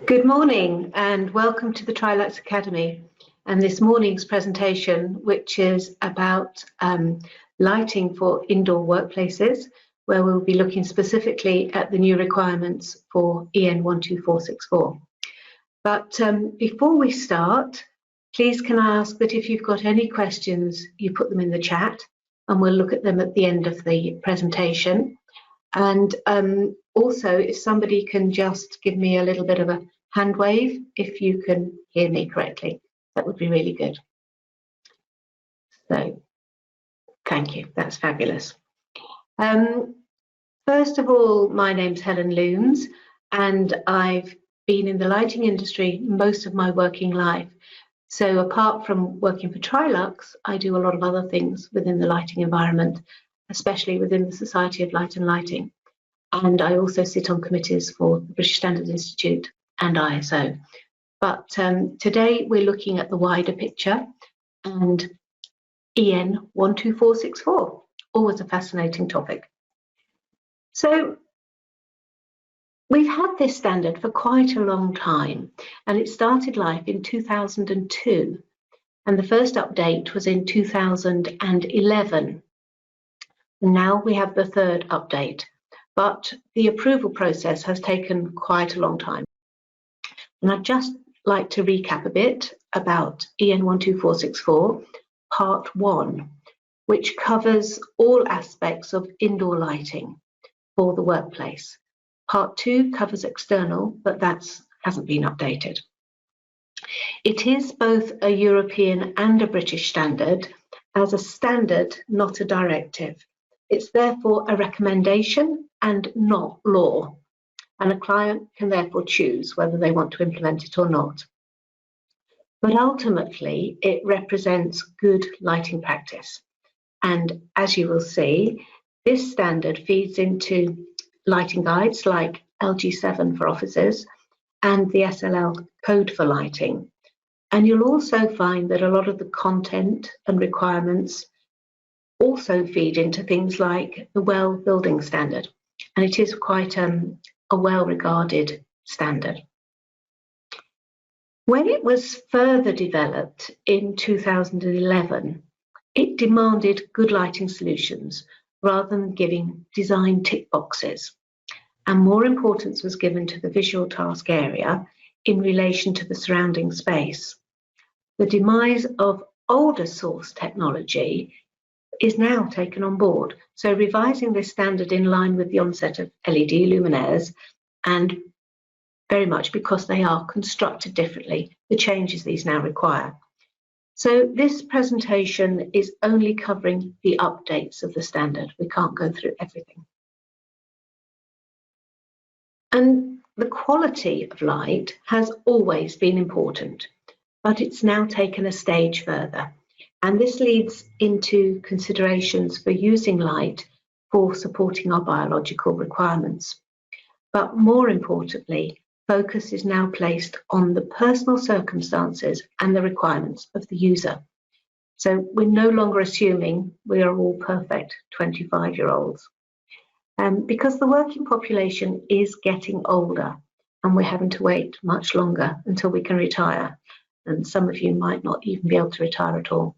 Good morning and welcome to the Trilux Academy and this morning's presentation, which is about lighting for indoor workplaces, where we'll be looking specifically at the new requirements for EN 12464. But before we start, please can I ask that if you've got any questions, you put them in the chat and we'll look at them at the end of the presentation. And also, if somebody can just give me a little bit of a hand wave, if you can hear me correctly, that would be really good. So, thank you, that's fabulous. First of all, my name's Helen Looms, and I've been in the lighting industry most of my working life. So apart from working for Trilux, I do a lot of other things within the lighting environment, especially within the Society of Light and Lighting. And I also sit on committees for the British Standards Institute and ISO. But today we're looking at the wider picture and EN 12464, always a fascinating topic. So we've had this standard for quite a long time, and it started life in 2002, and the first update was in 2011. And now we have the third update. But the approval process has taken quite a long time. And I'd just like to recap a bit about EN 12464, Part 1, which covers all aspects of indoor lighting for the workplace. Part 2 covers external, but that hasn't been updated. It is both a European and a British standard, as a standard, not a directive. It's therefore a recommendation and not law, and a client can therefore choose whether they want to implement it or not. But ultimately, it represents good lighting practice. And as you will see, this standard feeds into lighting guides like LG7 for offices and the SLL code for lighting. And you'll also find that a lot of the content and requirements also feed into things like the WELL building standard, and it is quite a well-regarded standard. When it was further developed in 2011, it demanded good lighting solutions rather than giving design tick boxes, and more importance was given to the visual task area in relation to the surrounding space. The demise of older source technology is now taken on board. So revising this standard in line with the onset of LED luminaires, and very much because they are constructed differently, the changes these now require. So this presentation is only covering the updates of the standard. We can't go through everything. And the quality of light has always been important, but it's now taken a stage further. And this leads into considerations for using light for supporting our biological requirements. But more importantly, focus is now placed on the personal circumstances and the requirements of the user. So we're no longer assuming we are all perfect 25-year-olds. Because the working population is getting older and we're having to wait much longer until we can retire. And some of you might not even be able to retire at all.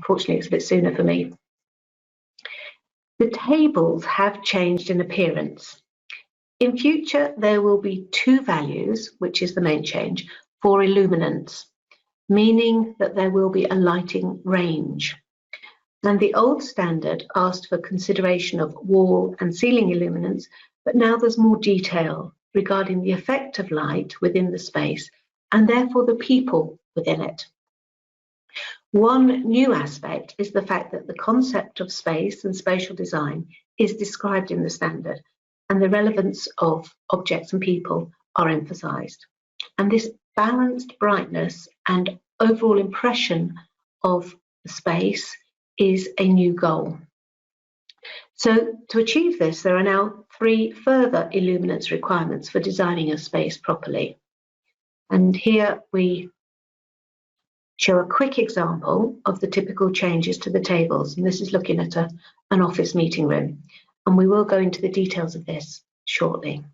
Fortunately, it's a bit sooner for me. The tables have changed in appearance. In future, there will be two values, which is the main change, for illuminance, meaning that there will be a lighting range. And the old standard asked for consideration of wall and ceiling illuminance, but now there's more detail regarding the effect of light within the space and therefore the people within it. One new aspect is the fact that the concept of space and spatial design is described in the standard, and the relevance of objects and people are emphasised. And this balanced brightness and overall impression of the space is a new goal. So to achieve this, there are now 3 further illuminance requirements for designing a space properly. And here we show a quick example of the typical changes to the tables. And this is looking at an office meeting room. And we will go into the details of this shortly.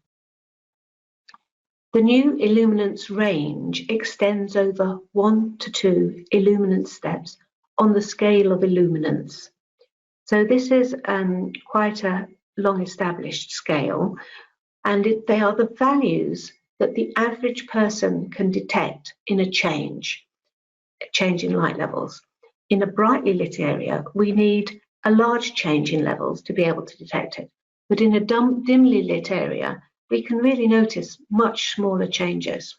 The new illuminance range extends over 1 to 2 illuminance steps on the scale of illuminance. So this is quite a long established scale, and they are the values that the average person can detect in a change in light levels. In a brightly lit area, we need a large change in levels to be able to detect it. But in a dimly lit area, we can really notice much smaller changes.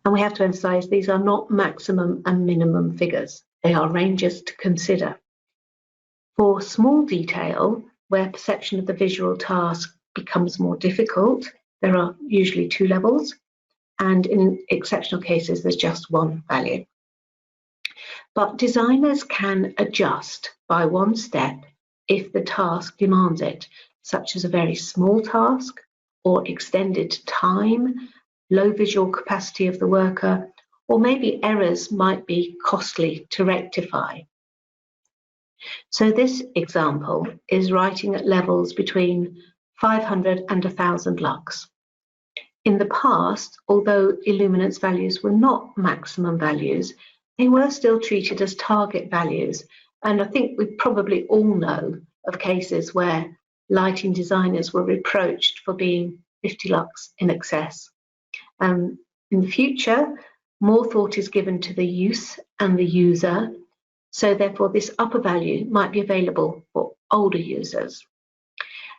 And we have to emphasize these are not maximum and minimum figures. They are ranges to consider. For small detail, where perception of the visual task becomes more difficult, there are usually 2 levels, and in exceptional cases, there's just 1 value. But designers can adjust by 1 step if the task demands it, such as a very small task or extended time, low visual capacity of the worker, or maybe errors might be costly to rectify. So this example is writing at levels between 500 and 1000 lux. In the past, although illuminance values were not maximum values, they were still treated as target values. And I think we probably all know of cases where lighting designers were reproached for being 50 lux in excess. In the future, more thought is given to the use and the user, so therefore this upper value might be available for older users.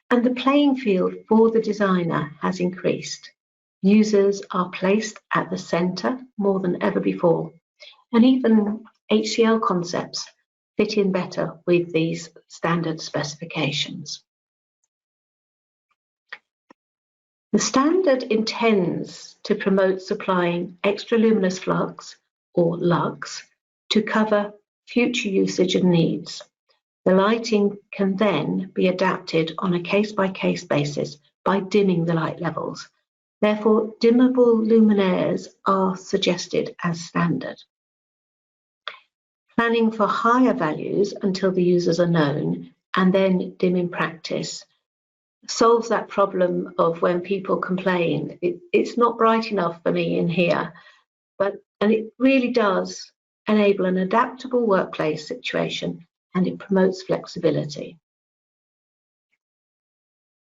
And the playing field for the designer has increased. Users are placed at the centre more than ever before, and even HCL concepts fit in better with these standard specifications. The standard intends to promote supplying extra luminous flux, or lux, to cover future usage and needs. The lighting can then be adapted on a case-by-case basis by dimming the light levels. Therefore, dimmable luminaires are suggested as standard. Planning for higher values until the users are known and then dim in practice solves that problem of when people complain, it's not bright enough for me in here, and it really does enable an adaptable workplace situation, and it promotes flexibility.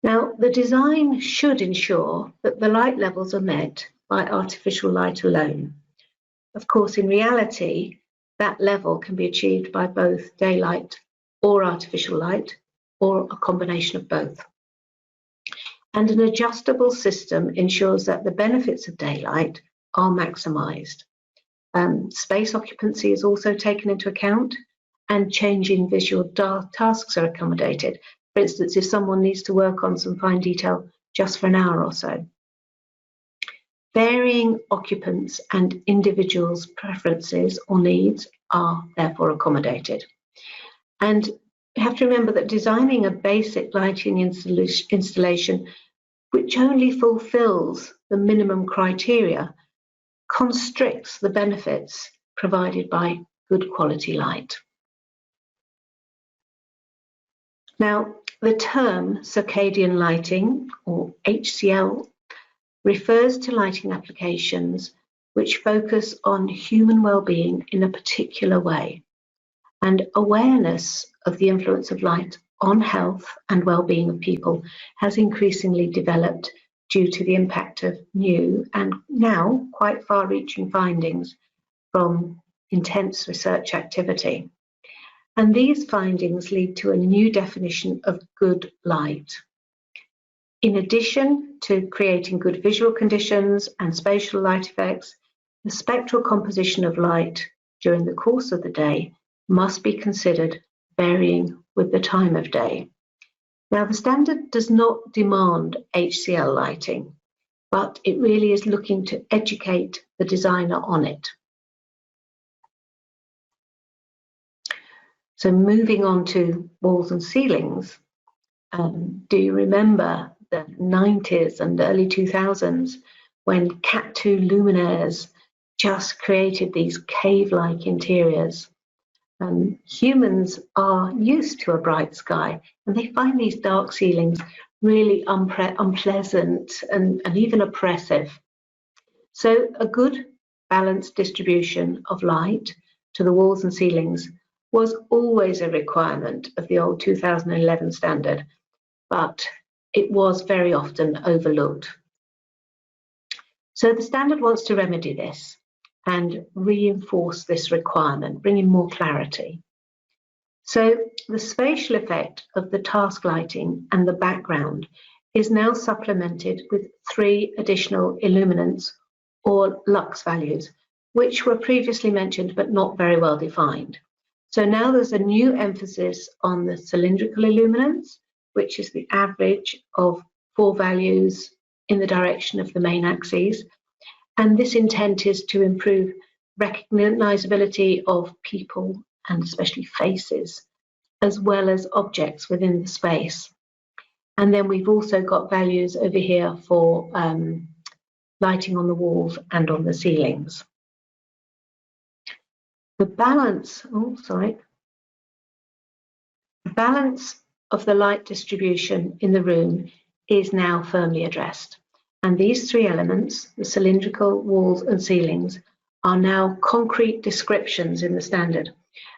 Now, the design should ensure that the light levels are met by artificial light alone. Of course, in reality, that level can be achieved by both daylight or artificial light, or a combination of both. And an adjustable system ensures that the benefits of daylight are maximised. Space occupancy is also taken into account, and changing visual tasks are accommodated. For instance, if someone needs to work on some fine detail just for an hour or so. Varying occupants and individuals' preferences or needs are therefore accommodated. And you have to remember that designing a basic lighting installation which only fulfills the minimum criteria constricts the benefits provided by good quality light. Now, the term circadian lighting, or HCL, refers to lighting applications which focus on human well-being in a particular way, and awareness of the influence of light on health and well-being of people has increasingly developed due to the impact of new and now quite far-reaching findings from intense research activity. And these findings lead to a new definition of good light. In addition to creating good visual conditions and spatial light effects, the spectral composition of light during the course of the day must be considered, varying with the time of day. Now, the standard does not demand HCL lighting, but it really is looking to educate the designer on it. So moving on to walls and ceilings, do you remember the 90s and early 2000s when Cat 2 luminaires just created these cave-like interiors? Humans are used to a bright sky, and they find these dark ceilings really unpleasant and even oppressive. So a good balanced distribution of light to the walls and ceilings was always a requirement of the old 2011 standard, but it was very often overlooked. So the standard wants to remedy this and reinforce this requirement, bringing more clarity. So the spatial effect of the task lighting and the background is now supplemented with 3 additional illuminants or lux values, which were previously mentioned but not very well defined. So now there's a new emphasis on the cylindrical illuminance, which is the average of 4 values in the direction of the main axes. And this intent is to improve recognizability of people and especially faces, as well as objects within the space. And then we've also got values over here for lighting on the walls and on the ceilings. The balance, the balance of the light distribution in the room is now firmly addressed. And these 3 elements, the cylindrical, walls and ceilings, are now concrete descriptions in the standard.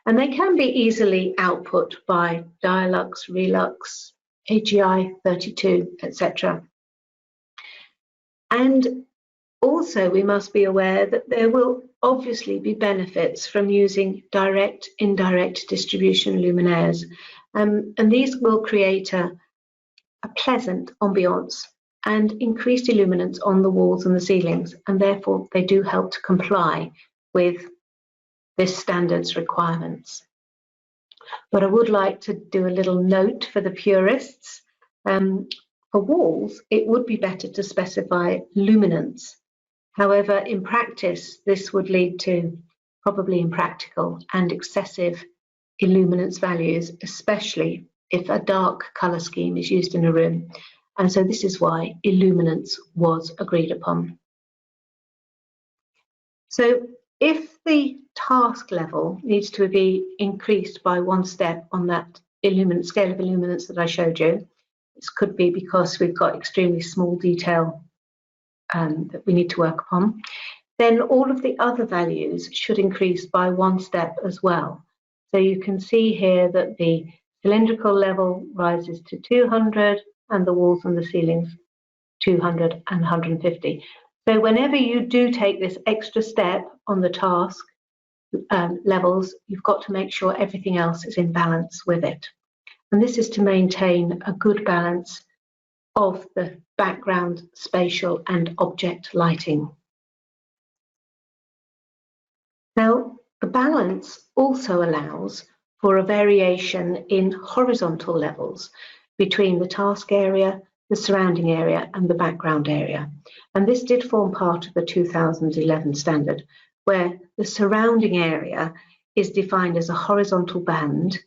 And they can be easily output by Trilux, Relux, AGI 32, etc. And also we must be aware that there will obviously be benefits from using direct, indirect distribution luminaires. And these will create a pleasant ambiance and increased illuminance on the walls and the ceilings, and therefore they do help to comply with this standard's requirements. But I would like to do a little note for the purists. For walls, it would be better to specify luminance. However, in practice, this would lead to probably impractical and excessive illuminance values, especially if a dark colour scheme is used in a room. And so this is why illuminance was agreed upon. So if the task level needs to be increased by 1 step on that scale of illuminance that I showed you, this could be because we've got extremely small detail that we need to work upon, then all of the other values should increase by 1 step as well. So you can see here that the cylindrical level rises to 200 and the walls and the ceilings 200 and 150. So whenever you do take this extra step on the task levels, you've got to make sure everything else is in balance with it. And this is to maintain a good balance of the background, spatial and object lighting. Now, the balance also allows for a variation in horizontal levels between the task area, the surrounding area and the background area. And this did form part of the 2011 standard, where the surrounding area is defined as a horizontal band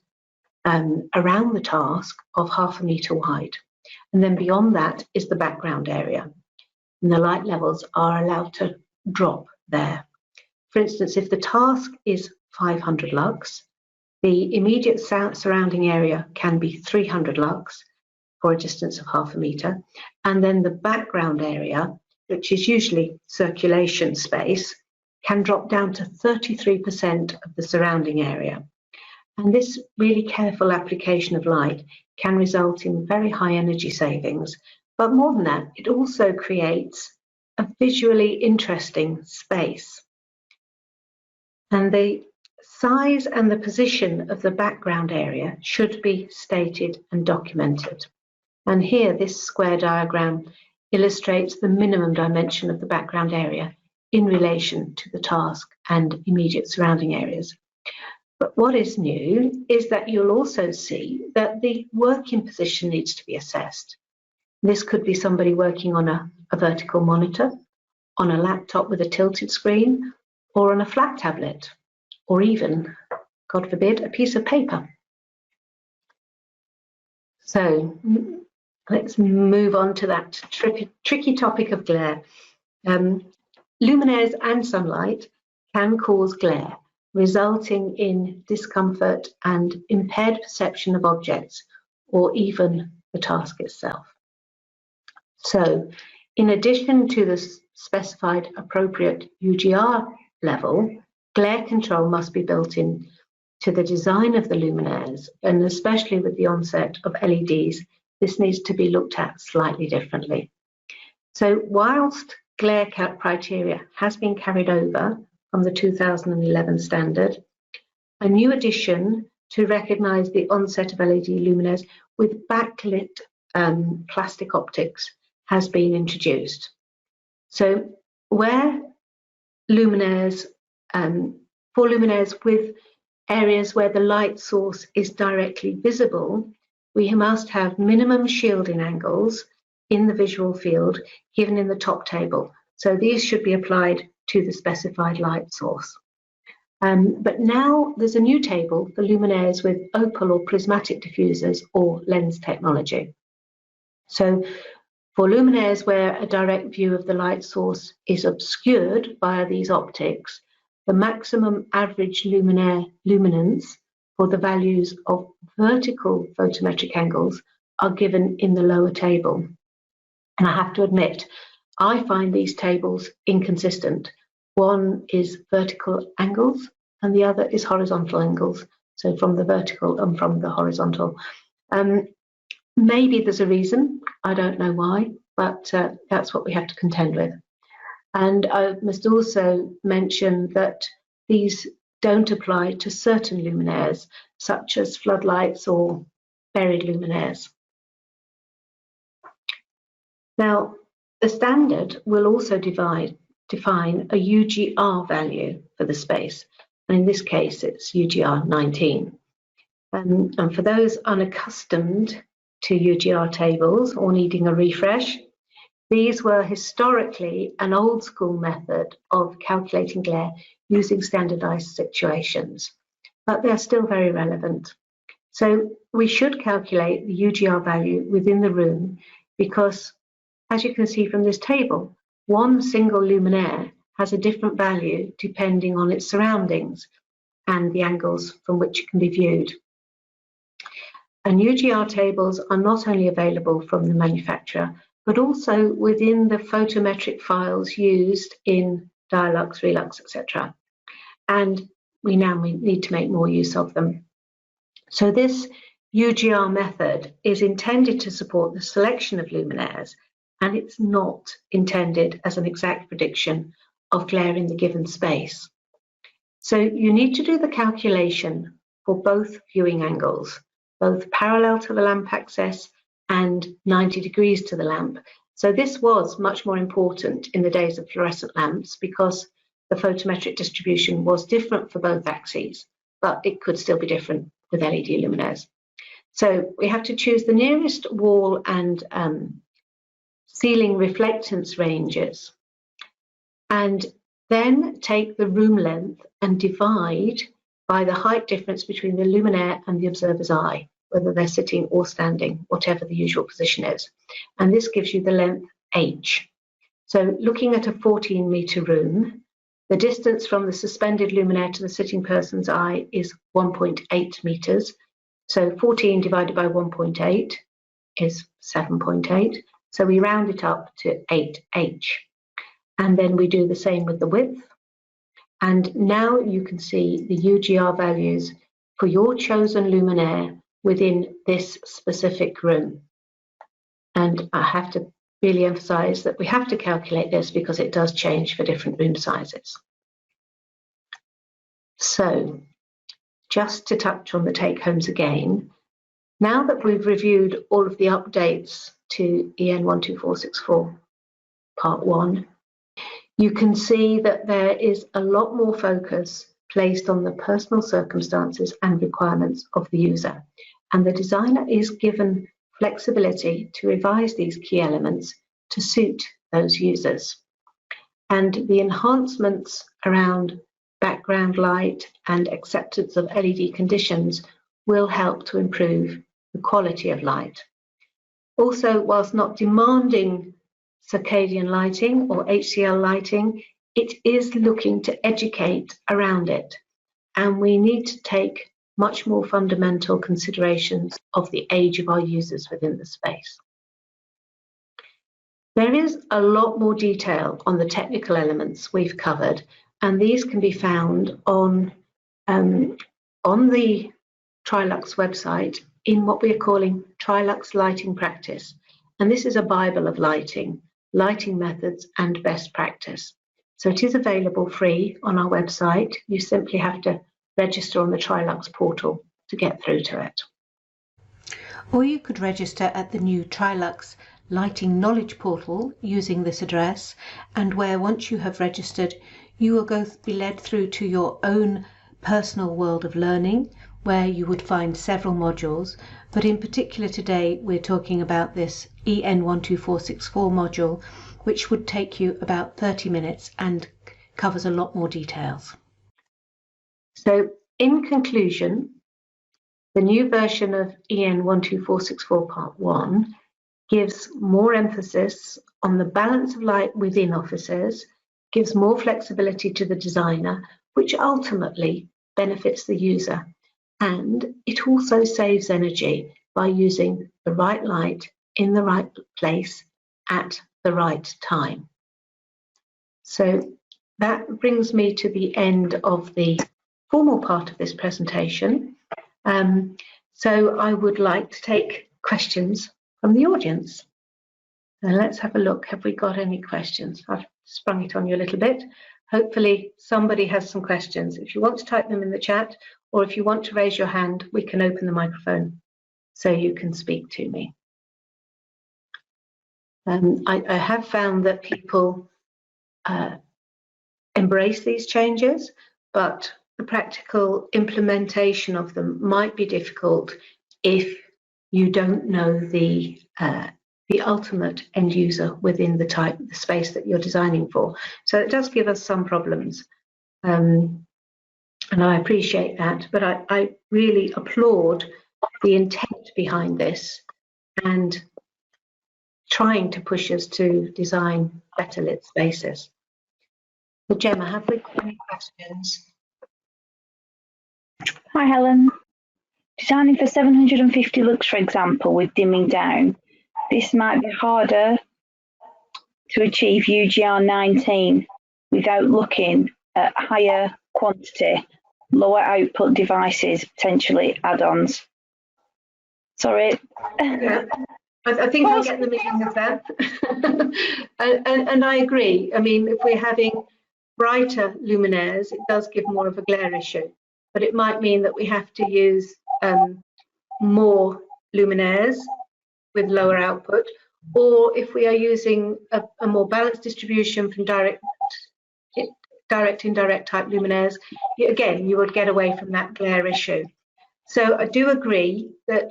around the task of 0.5 meter wide. And then beyond that is the background area. And the light levels are allowed to drop there. For instance, if the task is 500 lux, the immediate surrounding area can be 300 lux for a distance of 0.5 meter. And then the background area, which is usually circulation space, can drop down to 33% of the surrounding area. And this really careful application of light can result in very high energy savings. But more than that, it also creates a visually interesting space. And the size and the position of the background area should be stated and documented. And here, this square diagram illustrates the minimum dimension of the background area in relation to the task and immediate surrounding areas. But what is new is that you'll also see that the working position needs to be assessed. This could be somebody working on a vertical monitor, on a laptop with a tilted screen, or on a flat tablet, or even, God forbid, a piece of paper. So let's move on to that tricky topic of glare. Luminaires and sunlight can cause glare, resulting in discomfort and impaired perception of objects, or even the task itself. So in addition to the specified appropriate UGR level, glare control must be built in to the design of the luminaires, and especially with the onset of LEDs, this needs to be looked at slightly differently. So whilst glare criteria has been carried over from the 2011 standard, a new addition to recognise the onset of LED luminaires with backlit plastic optics has been introduced. So where luminaires, for luminaires with areas where the light source is directly visible, we must have minimum shielding angles in the visual field given in the top table. So these should be applied to the specified light source. But now there's a new table for luminaires with opal or prismatic diffusers or lens technology. So for luminaires where a direct view of the light source is obscured via these optics, the maximum average luminaire luminance for the values of vertical photometric angles are given in the lower table. And I have to admit, I find these tables inconsistent. One is vertical angles and the other is horizontal angles. So from the vertical and from the horizontal. Maybe there's a reason, I don't know why, but that's what we have to contend with. And I must also mention that these don't apply to certain luminaires, such as floodlights or buried luminaires. Now, the standard will also define a UGR value for the space, and in this case, it's UGR 19. And for those unaccustomed to UGR tables or needing a refresh, these were historically an old school method of calculating glare using standardized situations, but they're still very relevant. So we should calculate the UGR value within the room because, as you can see from this table, one single luminaire has a different value depending on its surroundings and the angles from which it can be viewed. And UGR tables are not only available from the manufacturer, but also within the photometric files used in Trilux, Relux, etc. And we now need to make more use of them. So this UGR method is intended to support the selection of luminaires, and it's not intended as an exact prediction of glare in the given space. So you need to do the calculation for both viewing angles, both parallel to the lamp axis and 90 degrees to the lamp. So this was much more important in the days of fluorescent lamps because the photometric distribution was different for both axes, but it could still be different with LED luminaires. So we have to choose the nearest wall and ceiling reflectance ranges, and then take the room length and divide by the height difference between the luminaire and the observer's eye, whether they're sitting or standing, whatever the usual position is. And this gives you the length h. So looking at a 14-meter room, the distance from the suspended luminaire to the sitting person's eye is 1.8 meters. So 14 divided by 1.8 is 7.8. So we round it up to 8h. And then we do the same with the width. And now you can see the UGR values for your chosen luminaire within this specific room. And I have to really emphasize that we have to calculate this because it does change for different room sizes. So just to touch on the take-homes again, now that we've reviewed all of the updates to EN 12464 Part 1, you can see that there is a lot more focus placed on the personal circumstances and requirements of the user, and the designer is given flexibility to revise these key elements to suit those users. And the enhancements around background light and acceptance of LED conditions will help to improve the quality of light. Also, whilst not demanding circadian lighting or HCL lighting, it is looking to educate around it, and we need to take much more fundamental considerations of the age of our users within the space. There is a lot more detail on the technical elements we've covered, and these can be found on the Trilux website in what we are calling Trilux Lighting Practice. And this is a Bible of lighting methods and best practice. So it is available free on our website. You simply have to register on the Trilux portal to get through to it. Or you could register at the new Trilux Lighting Knowledge portal using this address, and where once you have registered, you will be led through to your own personal world of learning, where you would find several modules, but in particular today we're talking about this EN12464 module, which would take you about 30 minutes and covers a lot more details. So in conclusion, the new version of EN12464 Part 1 gives more emphasis on the balance of light within offices, gives more flexibility to the designer, which ultimately benefits the user. And it also saves energy by using the right light in the right place at the right time. So that brings me to the end of the formal part of this presentation. So I would like to take questions from the audience. Now let's have a look. Have we got any questions? I've sprung it on you a little bit. Hopefully somebody has some questions. If you want to type them in the chat, or if you want to raise your hand, we can open the microphone so you can speak to me. I have found that people embrace these changes, but the practical implementation of them might be difficult if you don't know the ultimate end user within the space that you're designing for. So it does give us some problems, and I appreciate that, but I really applaud the intent behind this and trying to push us to design better lit spaces. So Gemma, have we got any questions? Hi Helen. Designing for 750 lux, for example, with dimming down, this might be harder to achieve UGR 19 without looking at higher quantity, lower output devices, potentially add-ons. Sorry. Yeah. I think I'll get the meaning of that. and I agree. I mean, if we're having brighter luminaires, it does give more of a glare issue, but it might mean that we have to use more luminaires with lower output, or if we are using a more balanced distribution from direct indirect type luminaires, again, you would get away from that glare issue. So I do agree that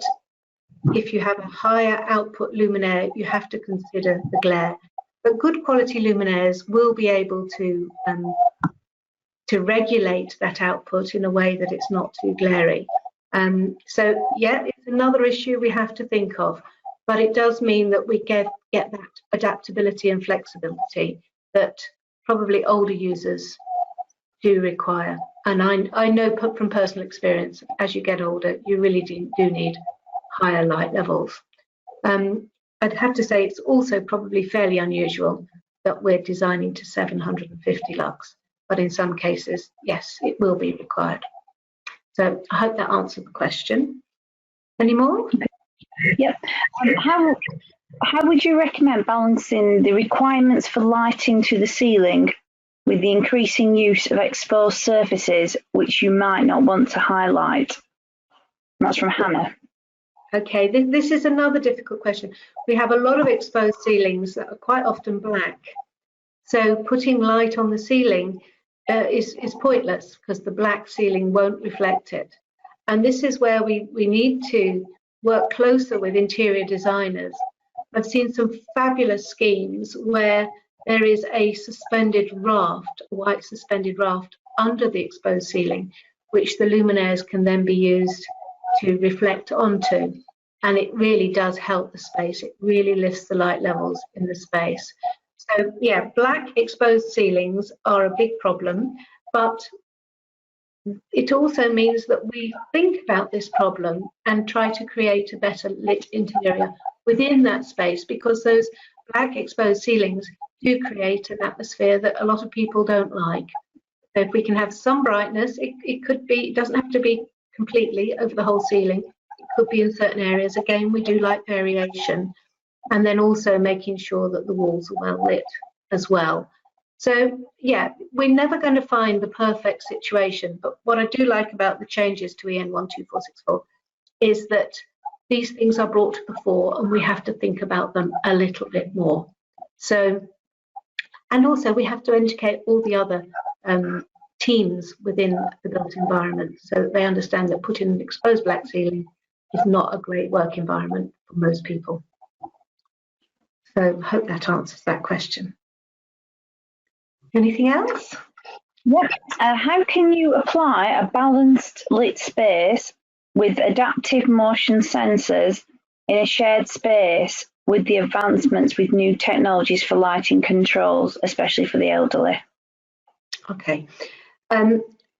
if you have a higher output luminaire, you have to consider the glare. But good quality luminaires will be able to regulate that output in a way that it's not too glary. So yeah, it's another issue we have to think of, but it does mean that we get that adaptability and flexibility that probably older users do require. And I know from personal experience, as you get older, you really do need higher light levels. I'd have to say it's also probably fairly unusual that we're designing to 750 lux, but in some cases, yes, it will be required. So I hope that answered the question. Any more? Yep. How would you recommend balancing the requirements for lighting to the ceiling with the increasing use of exposed surfaces, which you might not want to highlight? That's from Hannah. Okay, this is another difficult question. We have a lot of exposed ceilings that are quite often black. So putting light on the ceiling is pointless because the black ceiling won't reflect it. And this is where we need to work closer with interior designers. I've seen some fabulous schemes where there is a suspended raft, a white suspended raft under the exposed ceiling, which the luminaires can then be used to reflect onto. And it really does help the space. It really lifts the light levels in the space. So yeah, black exposed ceilings are a big problem, but it also means that we think about this problem and try to create a better lit interior within that space, because those black exposed ceilings do create an atmosphere that a lot of people don't like. So if we can have some brightness, it could be, it doesn't have to be completely over the whole ceiling. It could be in certain areas. Again, we do like variation. And then also making sure that the walls are well lit as well. So yeah, we're never going to find the perfect situation, but what I do like about the changes to EN 12464 is that these things are brought to the fore and we have to think about them a little bit more. So, and also we have to educate all the other teams within the built environment so that they understand that putting an exposed black ceiling is not a great work environment for most people. So I hope that answers that question. Anything else? Yep. How can you apply a balanced lit space with adaptive motion sensors in a shared space with the advancements with new technologies for lighting controls, especially for the elderly? Okay.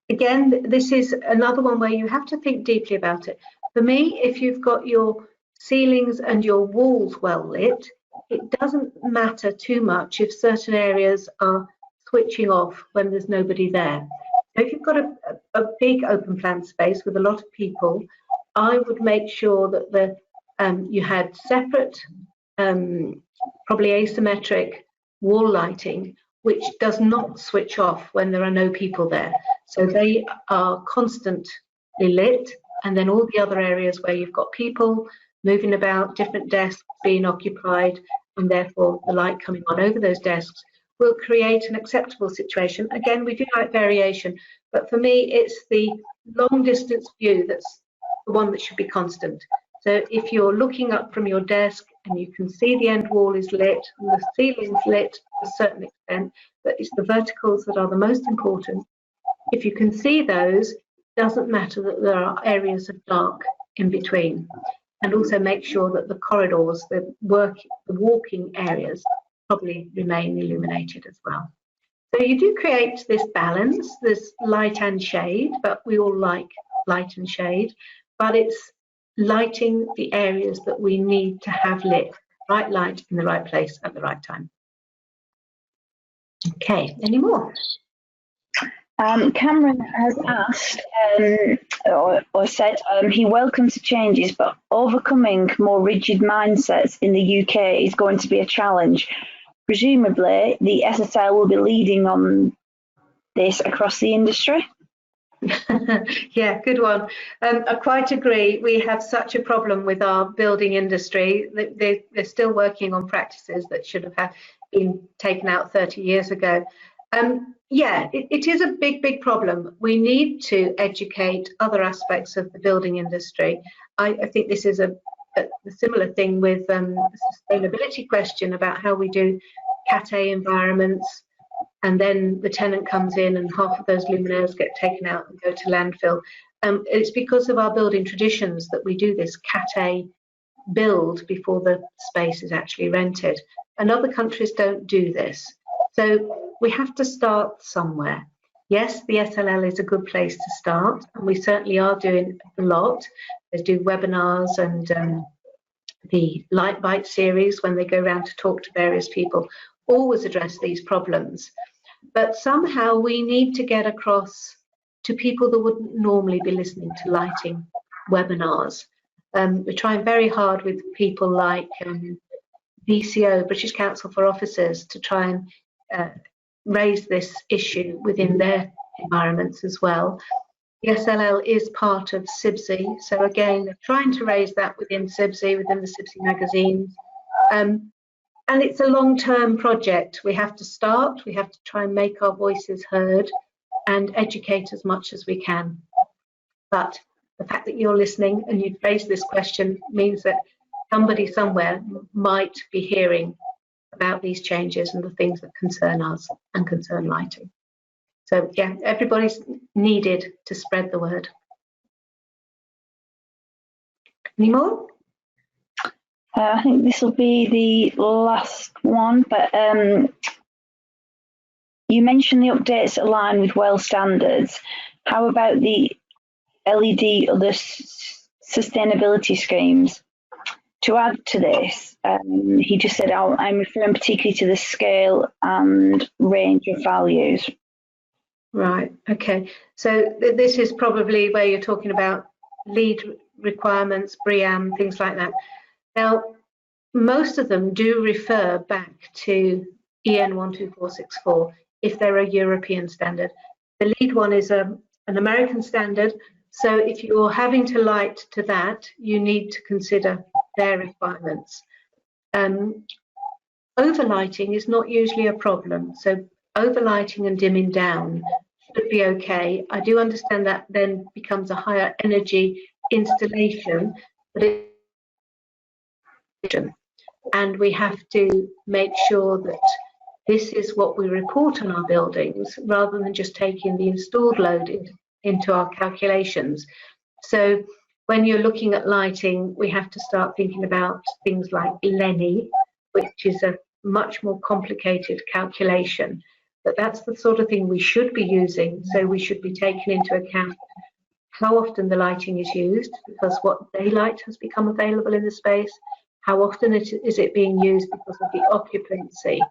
Again, this is another one where you have to think deeply about it. For me, if you've got your ceilings and your walls well lit, it doesn't matter too much if certain areas are switching off when there's nobody there. So if you've got a big open plan space with a lot of people, I would make sure that you had separate, probably asymmetric wall lighting, which does not switch off when there are no people there. So they are constantly lit, and then all the other areas where you've got people moving about, different desks being occupied, and therefore the light coming on over those desks will create an acceptable situation. Again, we do like variation, but for me, it's the long distance view that's the one that should be constant. So if you're looking up from your desk and you can see the end wall is lit and the ceiling's lit to a certain extent, but it's the verticals that are the most important. If you can see those, it doesn't matter that there are areas of dark in between. And also make sure that the corridors, the walking areas probably remain illuminated as well. So you do create this balance, this light and shade, but we all like light and shade, but it's lighting the areas that we need to have lit, right light in the right place at the right time. Okay, any more? Cameron has asked or said he welcomes the changes, but overcoming more rigid mindsets in the UK is going to be a challenge. Presumably, the SSL will be leading on this across the industry. Yeah, good one. I quite agree. We have such a problem with our building industry. They're still working on practices that should have been taken out 30 years ago. Yeah, it is a big problem. We need to educate other aspects of the building industry. I think this is a similar thing with the sustainability question about how we do Cat A environments, and then the tenant comes in and half of those luminaires get taken out and go to landfill. It's because of our building traditions that we do this Cat A build before the space is actually rented. And other countries don't do this. So we have to start somewhere. Yes, the SLL is a good place to start, and we certainly are doing a lot. They do webinars and the Light Bite series when they go around to talk to various people, always address these problems. But somehow we need to get across to people that wouldn't normally be listening to lighting webinars. We're trying very hard with people like BCO, British Council for Officers, to try and raise this issue within their environments as well. The SLL is part of CIBSE, so again, they're trying to raise that within CIBSE, within the CIBSE magazines. And it's a long-term project. We have to start, we have to try and make our voices heard and educate as much as we can. But the fact that you're listening and you've raised this question means that somebody somewhere might be hearing about these changes and the things that concern us and concern lighting. So yeah, everybody's needed to spread the word. Any more? I think this will be the last one, but you mentioned the updates align with WELL standards. How about the LED or the sustainability schemes? to add to this, he just said, I'm referring particularly to the scale and range of values. Right, okay. So this is probably where you're talking about lead requirements, BREEAM, things like that. Now, most of them do refer back to EN 12464 if they're a European standard. The lead one is an American standard, so if you're having to light to that, you need to consider their requirements. Overlighting is not usually a problem, so overlighting and dimming down should be okay. I do understand that then becomes a higher energy installation, but and we have to make sure that this is what we report on our buildings rather than just taking the installed load into our calculations. So when you're looking at lighting, we have to start thinking about things like LENI, which is a much more complicated calculation. But that's the sort of thing we should be using. So we should be taking into account how often the lighting is used, because what daylight has become available in the space, how often is it being used because of the occupancy.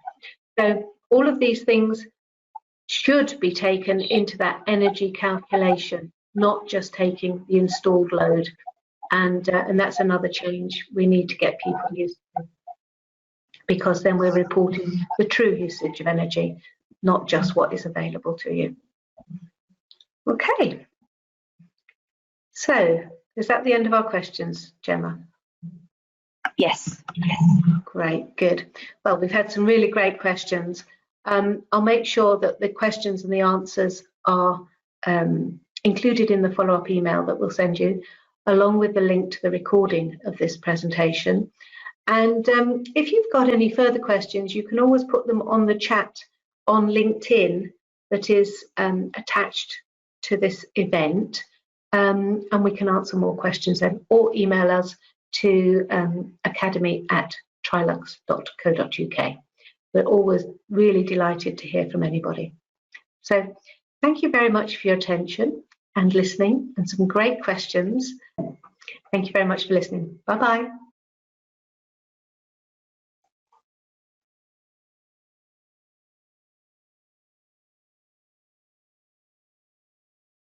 So all of these things should be taken into that energy calculation, not just taking the installed load. And that's another change we need to get people used to, because then we're reporting the true usage of energy, not just what is available to you. Okay. So is that the end of our questions, Gemma? Yes. Great, good. Well, we've had some really great questions. I'll make sure that the questions and the answers are included in the follow-up email that we'll send you, along with the link to the recording of this presentation. And if you've got any further questions, you can always put them on the chat on LinkedIn that is attached to this event, and we can answer more questions then, or email us to academy@trilux.co.uk. We're always really delighted to hear from anybody. So thank you very much for your attention and listening, and some great questions. Thank you very much for listening. Bye-bye.